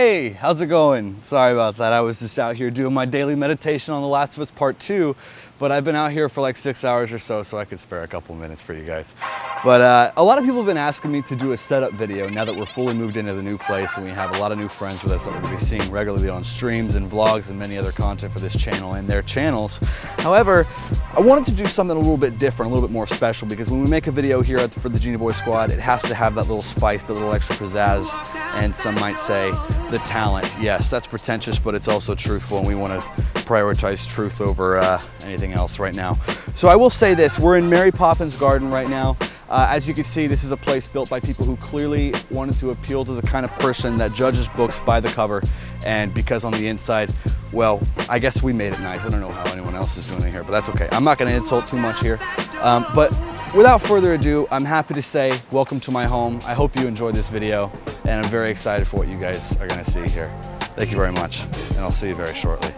Hey, how's it going? Sorry about that. I was just out here doing my daily meditation on The Last of Us Part 2, but I've been out here for like 6 hours or so I could spare a couple minutes for you guys. But a lot of people have been asking me to do a setup video now that we're fully moved into the new place and we have a lot of new friends with us that we're going to be seeing regularly on streams and vlogs and many other content for this channel and their channels. However, I wanted to do something a little bit different, a little bit more special, because when we make a video here for the Genie Boy Squad, it has to have that little spice, the little extra pizzazz, and some might say the talent. Yes, that's pretentious, but it's also truthful, and we want to prioritize truth over anything else right now. So I will say this, we're in Mary Poppins Garden right now. As you can see, this is a place built by people who clearly wanted to appeal to the kind of person that judges books by the cover, and because on the inside, well, I guess we made it nice. I don't know how anyone else is doing it here, but that's okay. I'm not going to insult too much here. But without further ado, I'm happy to say welcome to my home. I hope you enjoyed this video, and I'm very excited for what you guys are going to see here. Thank you very much, and I'll see you very shortly.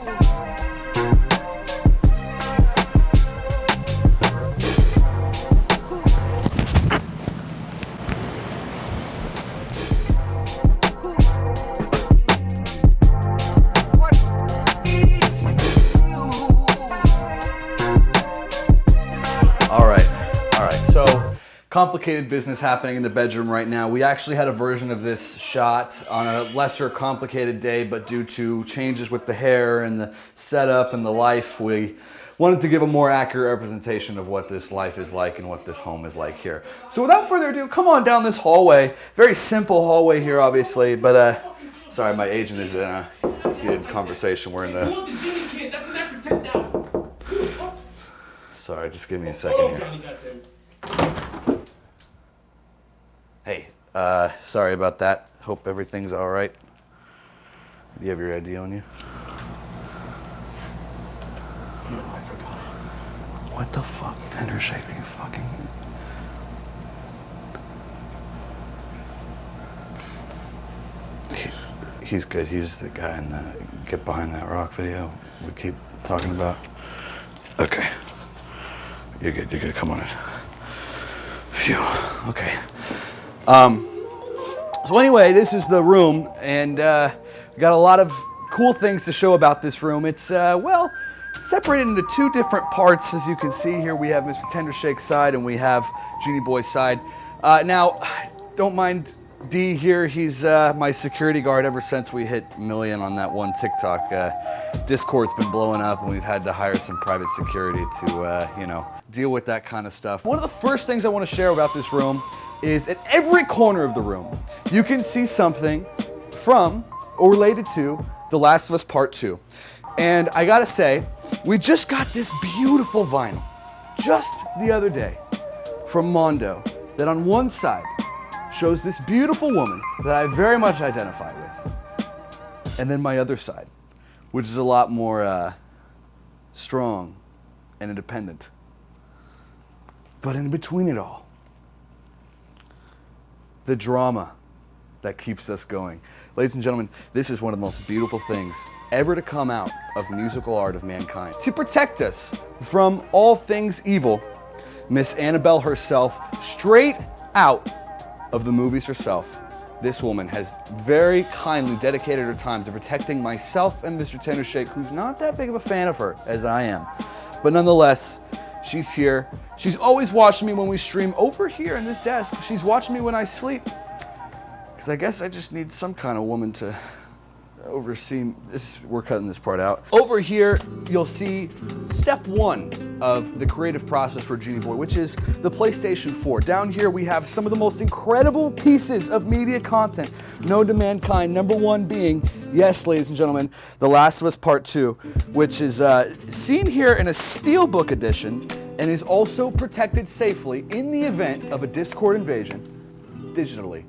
All right, so complicated business happening in the bedroom right now. We actually had a version of this shot on a lesser complicated day, but due to changes with the hair and the setup and the life, we wanted to give a more accurate representation of what this life is like and what this home is like here. So without further ado, come on down this hallway. Very simple hallway here, obviously, but sorry, my agent is in a heated conversation. We're in the... Sorry, just give me a second here. Hey, sorry about that. Hope everything's all right. Do you have your ID on you? No, I forgot. What the fuck? Tender shake, you fucking... He's good. He's the guy in the Get Behind That Rock video we keep talking about. Okay. You're good, you're good. Come on in. Phew, okay. So anyway, this is the room, and we got a lot of cool things to show about this room. It's, well, separated into two different parts. As you can see here, we have Mr. Tender Shake's side, and we have Genie Boy's side. Now, don't mind D here. He's my security guard ever since we hit a million on that one TikTok. Discord's been blowing up, and we've had to hire some private security to, you know, deal with that kind of stuff. One of the first things I want to share about this room is at every corner of the room, you can see something from or related to The Last of Us Part 2. And I gotta say, we just got this beautiful vinyl just the other day from Mondo that on one side shows this beautiful woman that I very much identify with. And then my other side, which is a lot more strong and independent. But in between it all, the drama that keeps us going. Ladies and gentlemen, this is one of the most beautiful things ever to come out of musical art of mankind. To protect us from all things evil, Miss Annabelle herself, straight out of the movies herself, this woman has very kindly dedicated her time to protecting myself and Mr. Tender Shake, who's not that big of a fan of her as I am. But nonetheless, she's here. She's always watching me when we stream over here in this desk. She's watching me when I sleep. Because I guess I just need some kind of woman to oversee this. We're cutting this part out. Over here, you'll see step one of the creative process for Genie Boy, which is the PlayStation 4. Down here, we have some of the most incredible pieces of media content known to mankind. Number one being, yes, ladies and gentlemen, The Last of Us Part 2, which is seen here in a Steelbook edition and is also protected safely in the event of a Discord invasion digitally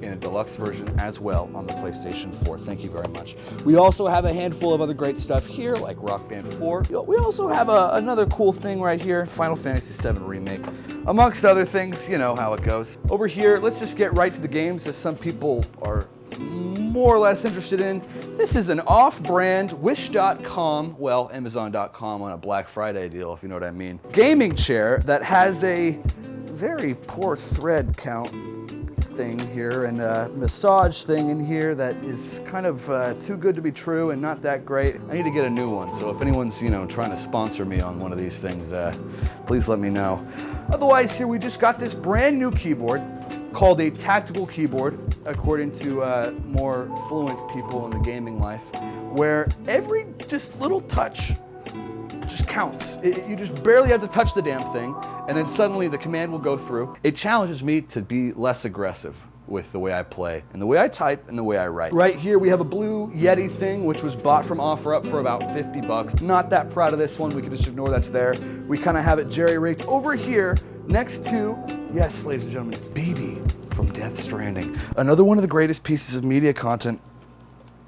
in a deluxe version as well on the PlayStation 4. Thank you very much. We also have a handful of other great stuff here, like Rock Band 4. We also have another cool thing right here, Final Fantasy VII Remake. Amongst other things, you know how it goes. Over here, let's just get right to the games, as some people are more or less interested in. This is an off-brand Wish.com, well, Amazon.com on a Black Friday deal, if you know what I mean, gaming chair that has a very poor thread count. thing here and a massage thing in here that is kind of too good to be true and not that great. I need to get a new one, so if anyone's, you know, trying to sponsor me on one of these things, please let me know. Otherwise, here we just got this brand new keyboard called a tactical keyboard, according to more fluent people in the gaming life, where every just little touch just counts. You just barely have to touch the damn thing, and then suddenly the command will go through. It challenges me to be less aggressive with the way I play, and the way I type, and the way I write. Right here we have a blue Yeti thing, which was bought from OfferUp for about 50 bucks. Not that proud of this one, we can just ignore that's there. We kind of have it jerry-rigged. Over here, next to, yes, ladies and gentlemen, BB from Death Stranding. Another one of the greatest pieces of media content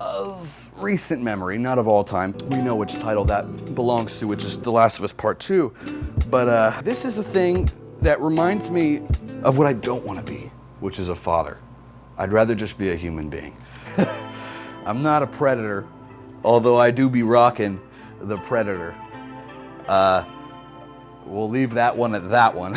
of recent memory, not of all time. We know which title that belongs to, which is The Last of Us Part 2. But this is a thing that reminds me of what I don't want to be, which is a father. I'd rather just be a human being. I'm not a predator, although I do be rocking the Predator. We'll leave that one at that one.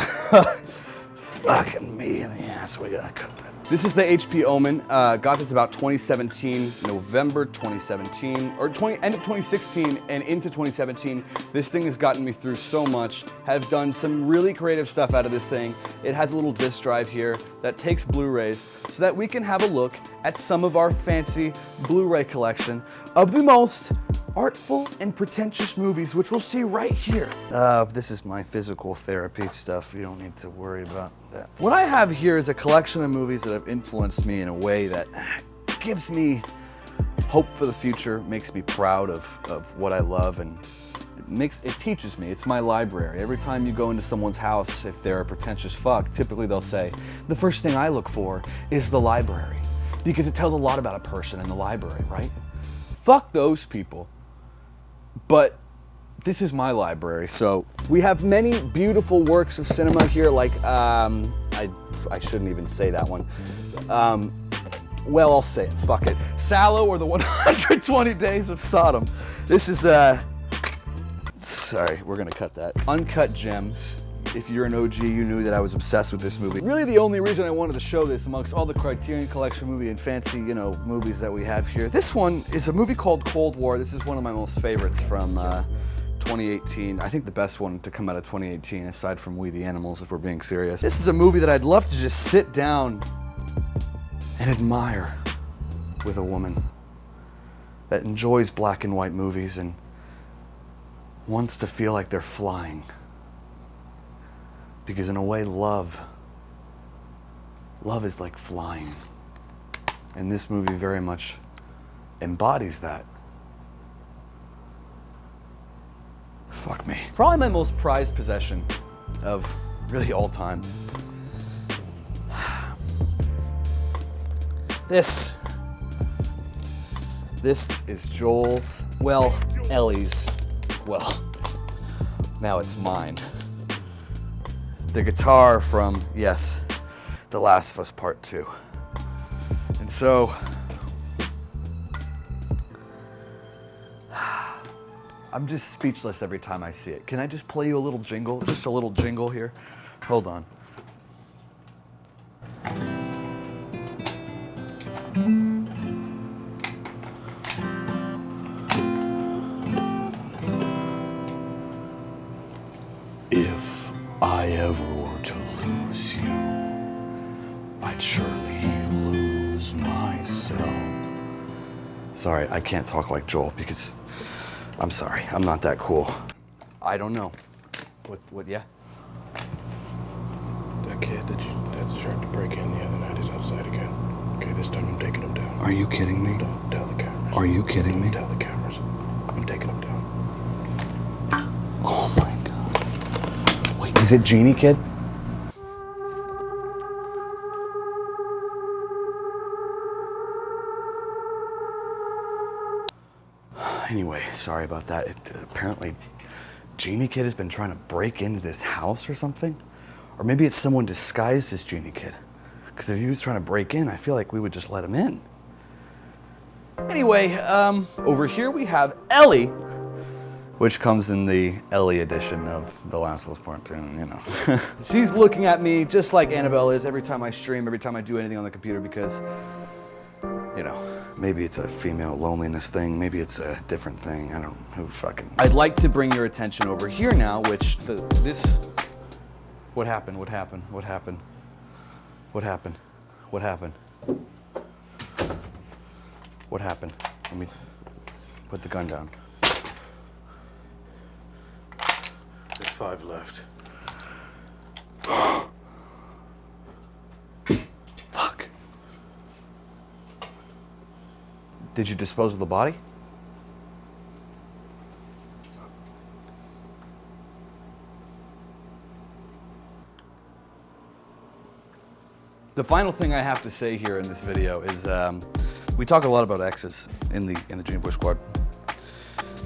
Fucking me in the ass, we gotta cut that. This is the HP Omen. Got this about 2017, November 2017, or end of 2016 and into 2017. This thing has gotten me through so much. Have done some really creative stuff out of this thing. It has a little disk drive here that takes Blu-rays so that we can have a look at some of our fancy Blu-ray collection of the most artful and pretentious movies, which we'll see right here. This is my physical therapy stuff. You don't need to worry about that. What I have here is a collection of movies that have influenced me in a way that gives me hope for the future, makes me proud of what I love, and it teaches me. It's my library. Every time you go into someone's house, if they're a pretentious fuck, typically they'll say, the first thing I look for is the library, because it tells a lot about a person in the library, right? Fuck those people. But this is my library, so we have many beautiful works of cinema here, like, I shouldn't even say that one. Well, I'll say it, fuck it. Sallow or the 120 Days of Sodom. This is, sorry, we're gonna cut that. Uncut Gems. If you're an OG, you knew that I was obsessed with this movie. Really the only reason I wanted to show this amongst all the Criterion Collection movie and fancy, you know, movies that we have here. This one is a movie called Cold War. This is one of my most favorites from 2018. I think the best one to come out of 2018, aside from We the Animals, if we're being serious. This is a movie that I'd love to just sit down and admire with a woman that enjoys black and white movies and wants to feel like they're flying. Because in a way, love is like flying. And this movie very much embodies that. Fuck me. Probably my most prized possession of really all time. This is Joel's, well, Ellie's, well, now it's mine. The guitar from, yes, The Last of Us Part 2. And so, I'm just speechless every time I see it. Can I just play you a little jingle? Just a little jingle here? Hold on. If I ever were to lose you, I'd surely lose myself. Sorry, I can't talk like Joel because, I'm sorry, I'm not that cool. I don't know. What, yeah? That kid that tried to break in the other night is outside again. Okay, this time I'm taking him down. Are you kidding me? Don't tell the cameras. Are you kidding me? Don't tell the cameras. I'm taking him down. Oh my God. Wait, is it Genie Kid? Anyway, sorry about that. Apparently, Genie Kid has been trying to break into this house or something. Or maybe it's someone disguised as Genie Kid. Because if he was trying to break in, I feel like we would just let him in. Anyway, over here we have Ellie which comes in the Ellie edition of The Last of Us Part 2, you know. She's looking at me just like Annabelle is every time I stream, every time I do anything on the computer because, you know, maybe it's a female loneliness thing, maybe it's a different thing, I don't know, who fucking. I'd like to bring your attention over here now, which what happened? What happened? What happened? What happened? What happened? What happened? Let me put the gun down. There's 5 left. Fuck. Did you dispose of the body? The final thing I have to say here in this video is we talk a lot about exes in the Genie Boy squad.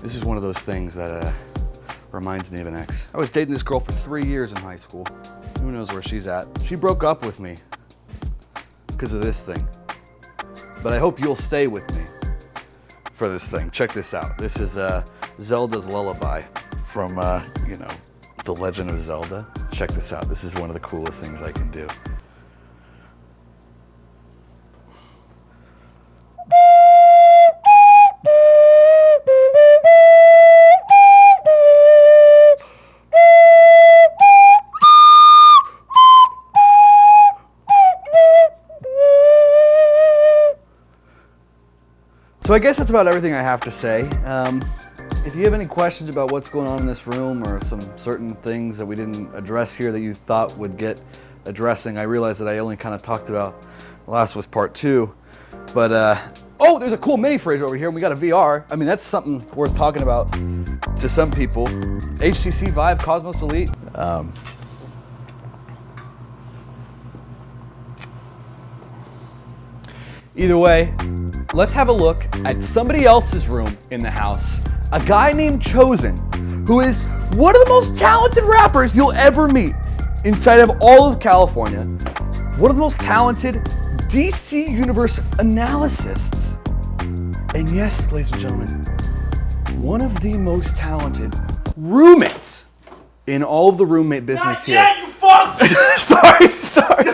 This is one of those things that reminds me of an ex. I was dating this girl for 3 years in high school. Who knows where she's at? She broke up with me because of this thing. But I hope you'll stay with me for this thing. Check this out. This is Zelda's Lullaby from, you know, The Legend of Zelda. Check this out. This is one of the coolest things I can do. So I guess that's about everything I have to say. If you have any questions about what's going on in this room or some certain things that we didn't address here that you thought would get addressing, I realized that I only kind of talked about The Last was Part 2. But, oh, there's a cool mini fridge over here and we got a VR. I mean, that's something worth talking about to some people. HTC Vive Cosmos Elite. Either way, let's have a look at somebody else's room in the house. A guy named Chosen, who is one of the most talented rappers you'll ever meet inside of all of California. One of the most talented DC Universe analysts. And yes, ladies and gentlemen, one of the most talented roommates in all of the roommate business here. Not yet, you fucks! Sorry.